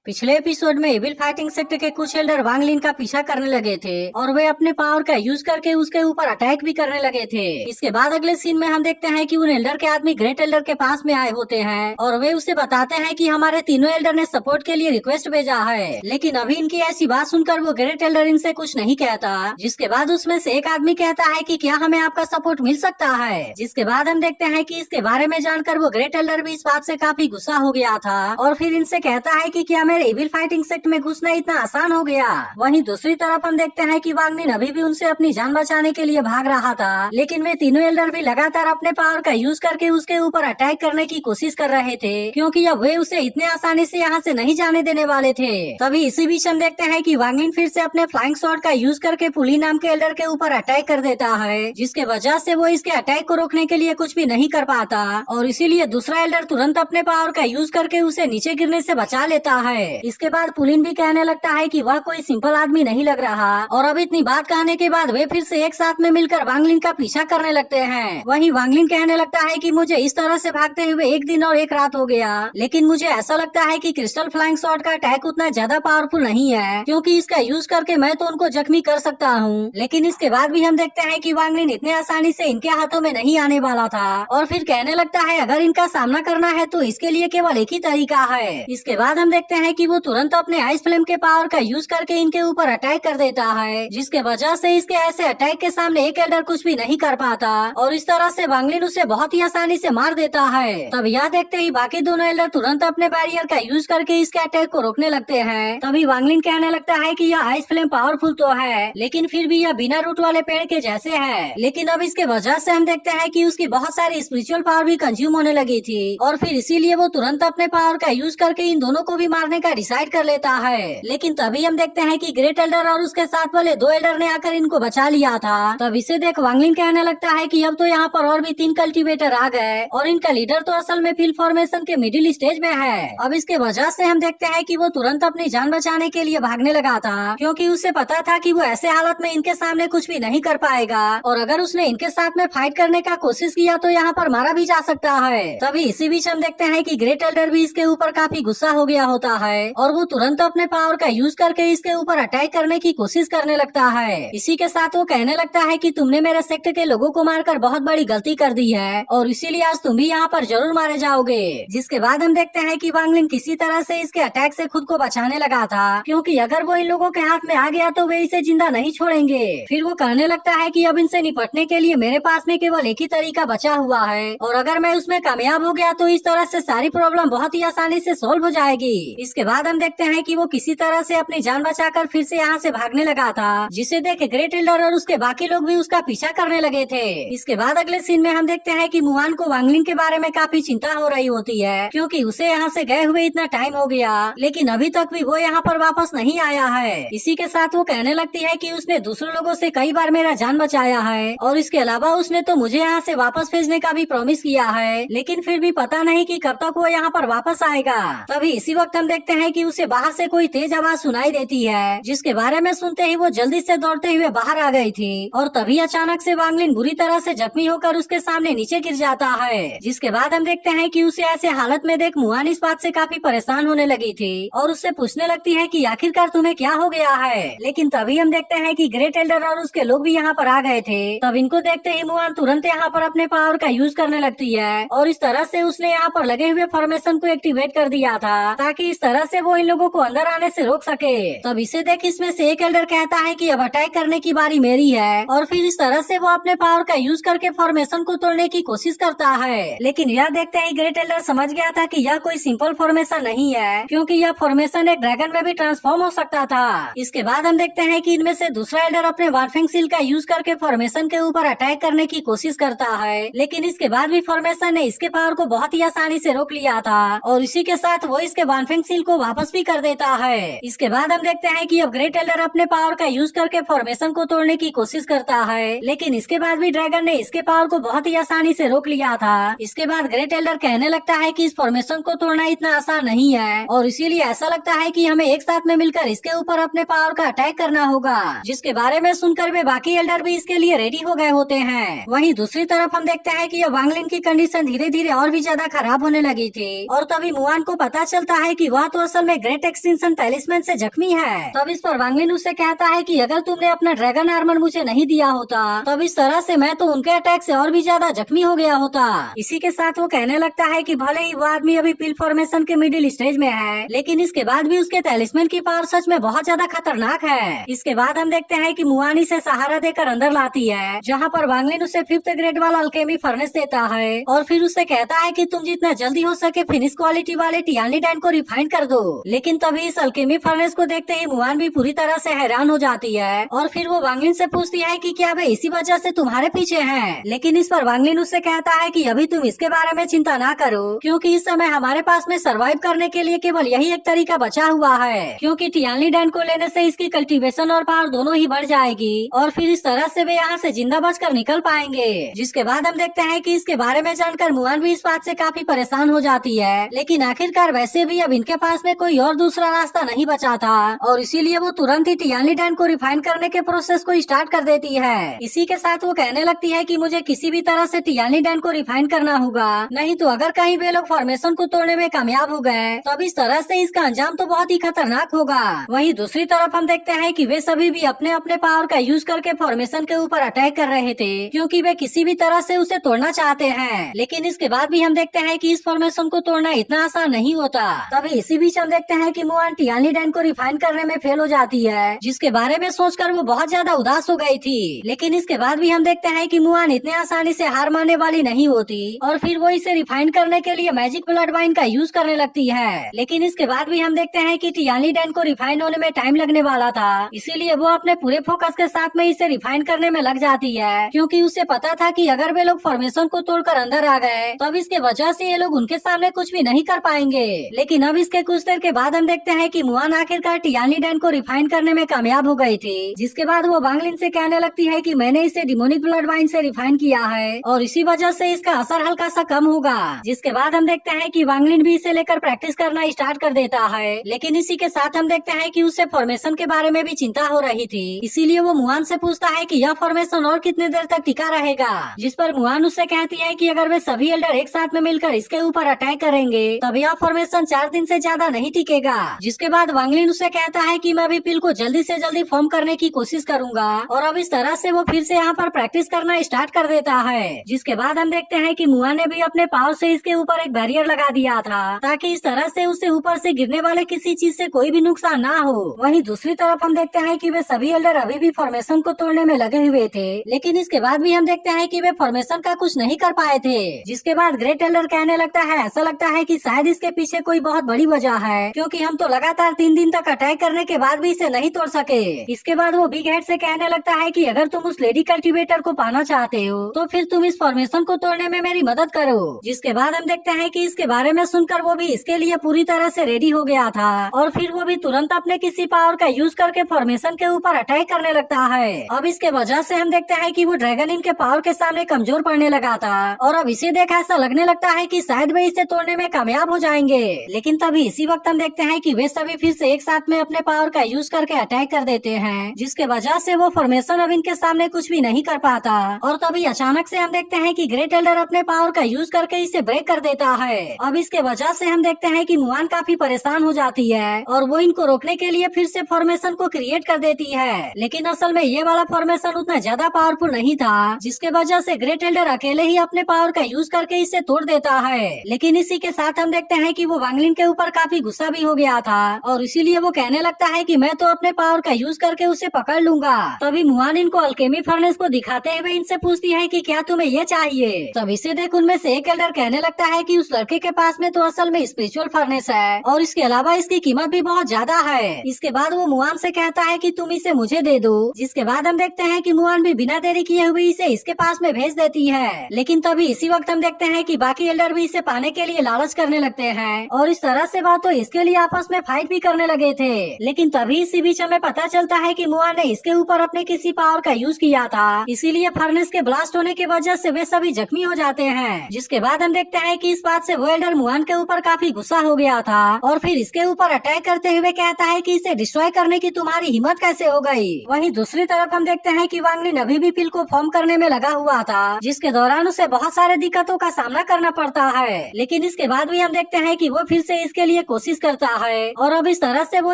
पिछले एपिसोड में evil fighting sector के कुछ एल्डर वांग लिन का पीछा करने लगे थे और वे अपने पावर का यूज करके उसके ऊपर अटैक भी करने लगे थे। इसके बाद अगले सीन में हम देखते हैं कि उन एल्डर के आदमी ग्रेट एल्डर के पास में आए होते हैं और वे उसे बताते हैं कि हमारे तीनों एल्डर ने सपोर्ट के लिए रिक्वेस्ट भेजा है, लेकिन अभी इनकी ऐसी बात सुनकर वो ग्रेट एल्डर इनसे कुछ नहीं कहता। जिसके बाद उसमें से एक आदमी कहता है कि क्या हमें आपका सपोर्ट मिल सकता है। जिसके बाद हम देखते हैं कि इसके बारे में जानकर वो ग्रेट एल्डर भी इस बात से काफी गुस्सा हो गया था और फिर इनसे कहता है कि क्या मेरे एविल फाइटिंग सेक्ट में घुसना इतना आसान हो गया। वहीं दूसरी तरफ हम देखते हैं कि वांग लिन अभी भी उनसे अपनी जान बचाने के लिए भाग रहा था, लेकिन वे तीनों एल्डर भी लगातार अपने पावर का यूज करके उसके ऊपर अटैक करने की कोशिश कर रहे थे, क्योंकि अब वे उसे इतने आसानी से यहाँ से नहीं जाने देने वाले थे। तभी इसी बीच हम देखते हैं कि वांग लिन फिर से अपने फ्लाइंग शॉट का यूज करके पुली नाम के एल्डर के ऊपर अटैक कर देता है, जिसके वजह से वो इसके अटैक को रोकने के लिए कुछ भी नहीं कर पाता और इसीलिए दूसरा एल्डर तुरंत अपने पावर का यूज करके उसे नीचे गिरने से बचा लेता है। इसके बाद पुलिन भी कहने लगता है कि वह कोई सिंपल आदमी नहीं लग रहा और अब इतनी बात कहने के बाद वे फिर से एक साथ में मिलकर वांग लिन का पीछा करने लगते हैं। वहीं वांग लिन कहने लगता है कि मुझे इस तरह से भागते हुए एक दिन और एक रात हो गया, लेकिन मुझे ऐसा लगता है कि क्रिस्टल फ्लाइंग शॉट का अटैक उतना ज्यादा पावरफुल नहीं है, क्योंकि इसका यूज करके मैं तो उनको जख्मी कर सकता हूँ। लेकिन इसके बाद भी हम देखते हैं कि वांग लिन इतने आसानी से इनके हाथों में नहीं आने वाला था और फिर कहने लगता है अगर इनका सामना करना है तो इसके लिए केवल एक ही तरीका है। इसके बाद हम देखते हैं कि वो तुरंत अपने आइस फ्लेम के पावर का यूज करके इनके ऊपर अटैक कर देता है, जिसके वजह से इसके ऐसे अटैक के सामने एक एल्डर कुछ भी नहीं कर पाता और इस तरह से वांग लिन उसे बहुत ही आसानी से मार देता है। तब यह देखते ही बाकी दोनों एल्डर तुरंत अपने बैरियर का यूज करके इसके अटैक को रोकने लगते हैं। तभी वांग लिन कहने लगता है कि यह आइस फ्लेम पावरफुल तो है, लेकिन फिर भी यह बिना रूट वाले पेड़ के जैसे है। लेकिन अब इसके वजह से हम देखते हैं कि उसकी बहुत सारी स्पिरिचुअल पावर भी कंज्यूम होने लगी थी और फिर इसीलिए वो तुरंत अपने पावर का यूज करके इन दोनों को भी मारने का डिसाइड कर लेता है। लेकिन तभी हम देखते हैं कि ग्रेट एल्डर और उसके साथ वाले दो एल्डर ने आकर इनको बचा लिया था। तब इसे देख वांग लिन कहने लगता है कि अब तो यहाँ पर और भी 3 कल्टीवेटर आ गए और इनका लीडर तो असल में फील्ड फॉर्मेशन के मिडिल स्टेज में है। अब इसके वजह से हम देखते हैं कि वो तुरंत अपनी जान बचाने के लिए भागने लगा था, क्योंकि उसे पता था कि वो ऐसे हालत में इनके सामने कुछ भी नहीं कर पाएगा और अगर उसने इनके साथ में फाइट करने का कोशिश किया तो यहाँ पर मारा भी जा सकता है। तभी इसी बीच हम देखते हैं कि ग्रेट एल्डर भी इसके ऊपर काफी गुस्सा हो गया होता है और वो तुरंत अपने पावर का यूज करके इसके ऊपर अटैक करने की कोशिश करने लगता है। इसी के साथ वो कहने लगता है कि तुमने मेरे सेक्टर के लोगों को मारकर बहुत बड़ी गलती कर दी है और इसीलिए आज तुम भी यहाँ पर जरूर मारे जाओगे। जिसके बाद हम देखते हैं कि वांग लिन किसी तरह से इसके अटैक से खुद को बचाने लगा था, क्योंकि अगर वो इन लोगों के हाथ में आ गया तो वे इसे जिंदा नहीं छोड़ेंगे। फिर वो कहने लगता है कि अब इनसे निपटने के लिए मेरे पास में केवल एक ही तरीका बचा हुआ है और अगर मैं उसमें कामयाब हो गया तो इस तरह से सारी प्रॉब्लम बहुत ही आसानी से सॉल्व हो जाएगी। इसके बाद हम देखते हैं कि वो किसी तरह से अपनी जान बचाकर फिर से यहाँ से भागने लगा था, जिसे देख ग्रेट एल्डर और उसके बाकी लोग भी उसका पीछा करने लगे थे। इसके बाद अगले सीन में हम देखते हैं कि मुआन को वांग लिन के बारे में काफी चिंता हो रही होती है, क्योंकि उसे यहाँ से गए हुए इतना टाइम हो गया लेकिन अभी तक भी वो यहाँ पर वापस नहीं आया है। इसी के साथ वो कहने लगती है कि उसने दूसरे लोगों से कई बार मेरा जान बचाया है और इसके अलावा उसने तो मुझे यहाँ से वापस भेजने का भी प्रॉमिस किया है, लेकिन फिर भी पता नहीं कि कब तक वो यहाँ पर वापस आएगा। तभी इसी वक्त हम देखते हैं कि उसे बाहर से कोई तेज आवाज सुनाई देती है, जिसके बारे में सुनते ही वो जल्दी से दौड़ते हुए बाहर आ गई थी और तभी अचानक से वांग लिन बुरी तरह से जख्मी होकर उसके सामने नीचे गिर जाता है। जिसके बाद हम देखते हैं कि उसे ऐसे हालत में देख मुआन इस बात से काफी परेशान होने लगी थी और उससे पूछने लगती है कि आखिरकार तुम्हें क्या हो गया है। लेकिन तभी हम देखते हैं कि ग्रेट एल्डर और उसके लोग भी यहाँ पर आ गए थे। तब इनको देखते ही मुआन तुरंत यहाँ पर अपने पावर का यूज करने लगती है और इस तरह से उसने यहाँ पर लगे हुए फॉर्मेशन को एक्टिवेट कर दिया था, ताकि इस तरह से वो इन लोगों को अंदर आने से रोक सके। तब इसे देख इसमें से एक एल्डर कहता है कि अब अटैक करने की बारी मेरी है और फिर इस तरह से वो अपने पावर का यूज करके फॉर्मेशन को तोड़ने की कोशिश करता है। लेकिन यह देखते ही ग्रेट एल्डर समझ गया था कि यह कोई सिंपल फॉर्मेशन नहीं है, क्योंकि यह फॉर्मेशन एक ड्रैगन में भी ट्रांसफॉर्म हो सकता था। इसके बाद हम देखते हैं कि इनमें से दूसरा एल्डर अपने वार्फिंग सील का यूज करके फॉर्मेशन के ऊपर अटैक करने की कोशिश करता है, लेकिन इसके बाद भी फॉर्मेशन ने इसके पावर को बहुत ही आसानी से रोक लिया था और इसी के साथ वो इसके वार्फिंग सील को वापस भी कर देता है। इसके बाद हम देखते हैं कि अब ग्रेट एल्डर अपने पावर का यूज करके फॉर्मेशन को तोड़ने की कोशिश करता है, लेकिन इसके बाद भी ड्रैगन ने इसके पावर को बहुत ही आसानी से रोक लिया था। इसके बाद ग्रेट एल्डर कहने लगता है कि इस फॉर्मेशन को तोड़ना इतना आसान नहीं है और इसीलिए ऐसा लगता है कि हमें एक साथ में मिलकर इसके ऊपर अपने पावर का अटैक करना होगा, जिसके बारे में सुनकर वे बाकी एल्डर भी इसके लिए रेडी हो गए होते हैं। वहीं दूसरी तरफ हम देखते हैं कि अब वांग लिन की कंडीशन धीरे धीरे और भी ज्यादा खराब होने लगी थी और तभी मुआन को पता चलता है कि वह तो असल में ग्रेट एक्सटिंक्शन टैलिस्मैन से जख्मी है। तब इस पर वांगलिन उससे कहता है कि अगर तुमने अपना ड्रैगन आर्मर मुझे नहीं दिया होता तब इस तरह से मैं तो उनके अटैक से और भी ज्यादा जख्मी हो गया होता। इसी के साथ वो कहने लगता है कि भले ही वो आदमी अभी पिल फॉर्मेशन के मिडिल स्टेज में है, लेकिन इसके बाद भी उसके टैलिस्मैन की पावर सच में बहुत ज्यादा खतरनाक है। इसके बाद हम देखते हैं कि मुआनी से सहारा देकर अंदर लाती है, जहाँ पर वांगलिन उसे 5th ग्रेड वाला अल्केमी फर्नेस देता है और फिर उससे कहता है कि तुम जितना जल्दी हो सके फिनिश क्वालिटी वाले टियानिडाइन को रिफाइन कर दो। लेकिन तभी इस अल्केमी फर्नेस को देखते ही मुआन भी पूरी तरह से हैरान हो जाती है और फिर वो वांगलिन से पूछती है कि क्या वे इसी वजह से तुम्हारे पीछे हैं। लेकिन इस पर वांगलिन उससे कहता है कि अभी तुम इसके बारे में चिंता ना करो, क्योंकि इस समय हमारे पास में सरवाइव करने के लिए केवल यही एक तरीका बचा हुआ है, क्योंकि टियानिडाइन को लेने से इसकी कल्टीवेशन और पावर दोनों ही बढ़ जाएगी और फिर इस तरह से वे यहाँ से जिंदा बचकर निकल पाएंगे। जिसके बाद हम देखते हैं कि इसके बारे में जानकर मुआन भी इस बात से काफी परेशान हो जाती है, लेकिन आखिरकार वैसे भी अब इनके पास में कोई और दूसरा रास्ता नहीं बचा था और इसीलिए वो तुरंत ही टियानिडाइन को रिफाइन करने के प्रोसेस को स्टार्ट कर देती है। इसी के साथ वो कहने लगती है कि मुझे किसी भी तरह से टियानिडाइन को रिफाइन करना होगा, नहीं तो अगर कहीं वे लोग फॉर्मेशन को तोड़ने में कामयाब हो गए तो अब इस तरह से इसका अंजाम तो बहुत ही खतरनाक होगा। वहीं दूसरी तरफ हम देखते हैं कि वे सभी भी अपने अपने पावर का यूज करके फॉर्मेशन के ऊपर अटैक कर रहे थे, क्योंकि वे किसी भी तरह से उसे तोड़ना चाहते हैं। लेकिन इसके बाद भी हम देखते हैं कि इस फॉर्मेशन को तोड़ना इतना आसान नहीं होता। तभी इसी बीच हम देखते हैं कि मुआन टियानिडाइन को रिफाइन करने में फेल हो जाती है, जिसके बारे में सोचकर वो बहुत ज्यादा उदास हो गई थी। लेकिन इसके बाद भी हम देखते हैं कि मुआन इतने आसानी से हार मानने वाली नहीं होती और फिर वो इसे रिफाइन करने के लिए मैजिक ब्लड वाइन का यूज करने लगती है। लेकिन इसके बाद भी हम देखते हैं कि टियानिडाइन को रिफाइन होने में टाइम लगने वाला था, इसीलिए वो अपने पूरे फोकस के साथ में इसे रिफाइन करने में लग जाती है, क्योंकि उसे पता था कि अगर वे लोग फॉर्मेशन को तोड़कर अंदर आ गए तो अब इसके वजह से ये लोग उनके सामने कुछ भी नहीं कर पाएंगे। लेकिन अब इसके कुछ देर के बाद हम देखते हैं कि मुआन आखिरकार टियानिडाइन को रिफाइन करने में कामयाब हो गई थी, जिसके बाद वो वांगलिन से कहने लगती है कि मैंने इसे डिमोनिक ब्लड वाइन से रिफाइन किया है और इसी वजह से इसका असर हल्का सा कम होगा। जिसके बाद हम देखते हैं कि वांगलिन भी इसे लेकर प्रैक्टिस करना स्टार्ट कर देता है। लेकिन इसी के साथ हम देखते हैं कि उसे फॉर्मेशन के बारे में भी चिंता हो रही थी, इसीलिए वो मुआन से पूछता है कि यह फॉर्मेशन और कितनी देर तक टिका रहेगा। जिस पर मुआन उससे कहती है कि अगर वे सभी एल्डर एक साथ में मिलकर इसके ऊपर अटैक करेंगे तब यह फॉर्मेशन 4 दिन से ज्यादा नहीं टिकेगा। जिसके बाद वांगलिन उससे कहता है कि मैं भी पिल को जल्दी से जल्दी फॉर्म करने की कोशिश करूंगा और अब इस तरह से वो फिर से यहाँ पर प्रैक्टिस करना स्टार्ट कर देता है। जिसके बाद हम देखते हैं कि मुआन ने भी अपने पावर से इसके ऊपर एक बैरियर लगा दिया था ताकि इस तरह से उसे ऊपर से गिरने वाले किसी चीज से कोई भी नुकसान ना हो। वहीं दूसरी तरफ हम देखते हैं कि वे सभी एल्डर अभी भी फॉर्मेशन को तोड़ने में लगे हुए थे, लेकिन इसके बाद भी हम देखते हैं कि वे फॉर्मेशन का कुछ नहीं कर पाए थे। जिसके बाद ग्रेट एल्डर कहने लगता है ऐसा लगता है कि शायद इसके पीछे कोई बहुत बड़ी वजह है, क्योंकि हम तो लगातार 3 दिन तक अटैक करने के बाद भी इसे नहीं तोड़ सके। इसके बाद वो बिग हेड से कहने लगता है कि अगर तुम उस लेडी कल्टीवेटर को पाना चाहते हो तो फिर तुम इस फॉर्मेशन को तोड़ने में मेरी मदद करो। जिसके बाद हम देखते हैं कि इसके बारे में सुनकर वो भी इसके लिए पूरी तरह से रेडी हो गया था और फिर वो भी तुरंत अपने किसी पावर का यूज करके फॉर्मेशन के ऊपर अटैक करने लगता है। अब इसके वजह से हम देखते हैं कि वो ड्रैगन इनके पावर के सामने कमजोर पड़ने लगा था और अब इसे देखा ऐसा लगने लगता है कि शायद वे इसे तोड़ने में कामयाब हो जाएंगे। लेकिन तभी इसी वक्त हम देखते हैं कि वे सभी फिर से एक साथ में अपने पावर का यूज करके अटैक कर देते हैं, जिसके वजह से वो फॉर्मेशन अब इनके सामने कुछ भी नहीं कर पाता। और तभी अचानक से हम देखते हैं कि ग्रेट एल्डर अपने पावर का यूज करके इसे ब्रेक कर देता है। अब इसके वजह से हम देखते हैं कि मुआन काफी परेशान हो जाती है और वो इनको रोकने के लिए फिर से फॉर्मेशन को क्रिएट कर देती है। लेकिन असल में ये वाला फॉर्मेशन उतना ज्यादा पावरफुल नहीं था, जिसके वजह से ग्रेट एल्डर अकेले ही अपने पावर का यूज करके इसे तोड़ देता है। लेकिन इसी के साथ हम देखते हैं कि वो वांगलिन के ऊपर काफी गुस्सा भी हो गया था और इसीलिए वो कहने लगता है कि मैं तो अपने पावर का यूज करके उसे पकड़ लूंगा। तभी मुआन इनको अल्केमी फर्नेस को दिखाते हुए इनसे पूछती है कि क्या तुम्हें ये चाहिए। तब इसे देख उनमें से एक एल्डर कहने लगता है कि उस लड़के के पास में तो असल में स्पिरिचुअल फर्नेस है और इसके अलावा इसकी कीमत भी बहुत ज्यादा है। इसके बाद वो मुआन से कहता है कि तुम इसे मुझे दे दो। जिसके बाद हम देखते हैं कि मुआन भी बिना देरी किए हुए इसे इसके पास में भेज देती है। लेकिन तभी इसी वक्त हम देखते हैं कि बाकी एल्डर भी इसे पाने के लिए लालच करने लगते हैं और इस तरह से बात तो इसके लिए आपस में फाइट भी करने लगे थे। लेकिन तभी इसी बीच हमें पता चलता है कि मुआन ने इसके ऊपर अपने किसी पावर का यूज किया था, इसीलिए फर्नेस के ब्लास्ट होने की वजह से वे सभी जख्मी हो जाते हैं। जिसके बाद हम देखते हैं कि इस बात से वो एल्डर मुआन के ऊपर काफी गुस्सा हो गया था और फिर इसके ऊपर अटैक करते हुए कहता है कि इसे डिस्ट्रॉय करने की तुम्हारी हिम्मत कैसे हो गई। वहीं दूसरी तरफ हम देखते हैं कि वांगलिन अभी भी पिल को फॉर्म करने में लगा हुआ था, जिसके दौरान उसे बहुत सारे दिक्कतों का सामना करना पड़ता है। लेकिन इसके बाद भी हम देखते हैं कि वो फिर से इसके लिए कोशिश करता है और अब इस तरह से वो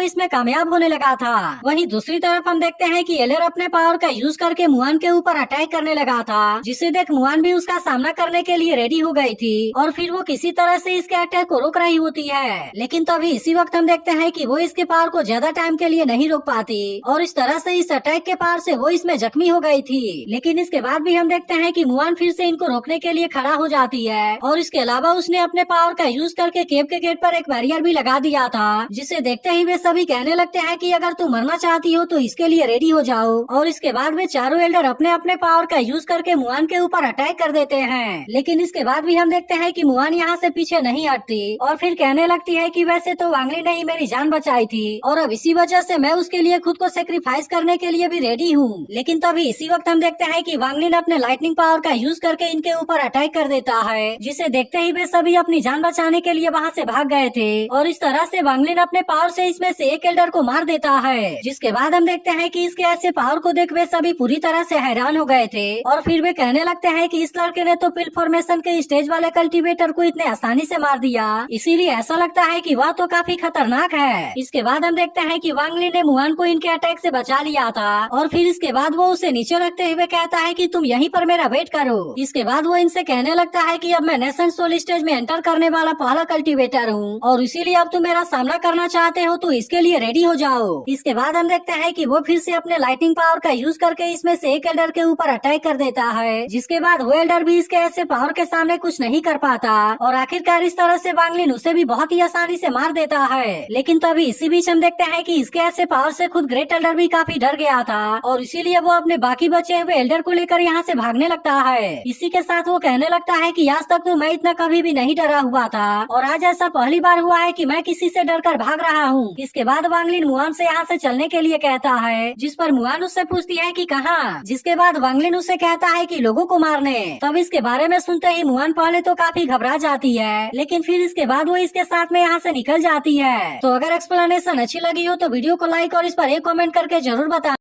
इसमें कामयाब होने लगा था। वहीं दूसरी तरफ हम देखते हैं कि एलर अपने पावर का यूज करके मुआन के ऊपर अटैक करने लगा था, जिसे देख मुआन भी उसका सामना करने के लिए रेडी हो गई थी और फिर वो किसी तरह से इसके अटैक को रोक रही होती है। लेकिन तभी इसी वक्त हम देखते हैं कि वो इसके पावर को ज्यादा टाइम के लिए नहीं रोक पाती और इस तरह से इस अटैक के पावर से वो इसमें जख्मी हो गई थी। लेकिन इसके बाद भी हम देखते हैं कि मुआन फिर से इनको रोकने के लिए खड़ा हो जाती है और इसके अलावा उसने अपने पावर का यूज करके केव के गेट पर एक बैरियर भी लगा दिया था, जिसे देखते ही वे सभी कहने लगते हैं कि अगर तुम मरना चाहती हो तो इसके लिए रेडी हो जाओ। और इसके बाद वे चारों एल्डर अपने अपने पावर का यूज करके मुआन के ऊपर अटैक कर देते हैं। लेकिन इसके बाद भी हम देखते हैं कि मुआन यहाँ से पीछे नहीं हटती और फिर कहने लगती है कि वैसे तो वांगली ने ही मेरी जान बचाई थी और अब इसी वजह से मैं उसके लिए खुद को सेक्रीफाइस करने के लिए भी रेडी हूँ। लेकिन तभी इसी वक्त हम देखते हैं कि वांगलिन अपने लाइटनिंग पावर का यूज करके इनके ऊपर अटैक कर देता है, जिसे देखते ही वे सभी अपनी जान बचाने के लिए वहाँ से भाग गए थे और इस तरह से वांगलिन अपने पावर से इसमें से एक एल्डर को मार देता है। जिसके बाद हम देखते हैं कि इसके ऐसे पावर को देख वे सभी पूरी तरह से हैरान हो गए थे और फिर वे कहने लगते हैं कि इस लड़के ने तो पिल फॉर्मेशन के स्टेज वाले कल्टीवेटर को इतने आसानी से मार दिया, इसीलिए ऐसा लगता है कि वह तो काफी खतरनाक है। इसके बाद हम देखते हैं कि वांगलिन ने मुआन को इनके अटैक से बचा लिया था और फिर इसके बाद वो उसे नीचे रखते हुए कहता है कि तुम यहीं पर मेरा वेट करो। इसके बाद वो इनसे कहने लगता है कि अब मैं नेशन सोल स्टेज में एंटर करने वाला पहला कल्टीवेटर हूँ और इसीलिए अब तुम मेरा सामना करना चाहते हो तो इसके लिए रेडी हो जाओ। इसके बाद हम देखते हैं कि वो फिर से अपने लाइटिंग पावर का यूज करके इसमें से एक एल्डर के ऊपर अटैक कर देता है, जिसके बाद वो एल्डर भी इसके ऐसे पावर के सामने कुछ नहीं कर पाता और आखिरकार इस तरह से वांगलिन उसे भी बहुत ही आसानी से मार देता है। लेकिन तभी इसी बीच हम देखते हैं कि इसके ऐसे पावर से खुद ग्रेट एल्डर भी काफी डर गया था और इसीलिए वो अपने बाकी बचे हुए एल्डर को लेकर यहाँ से भागने लगता है। इसी के साथ वो कहने लगता है कि आज तक तो मैं इतना कभी भी नहीं डरा हुआ था और आज ऐसा पहली बार हुआ है कि मैं किसी से डर कर भाग रहा हूँ। इसके बाद वांगलिन मुआन से यहाँ से चलने के लिए कहता है, जिस पर मुआन उससे पूछती है कि कहाँ, जिसके बाद वांगलिन उससे कहता है कि लोगों को मारने। तब इसके बारे में सुनते ही मुआन पहले तो काफी घबरा जाती है, लेकिन फिर इसके बाद वो इसके साथ में यहाँ से निकल जाती है। तो अगर एक्सप्लेनेशन अच्छी लगी हो तो वीडियो को लाइक और इस पर एक कमेंट करके जरूर बताएं।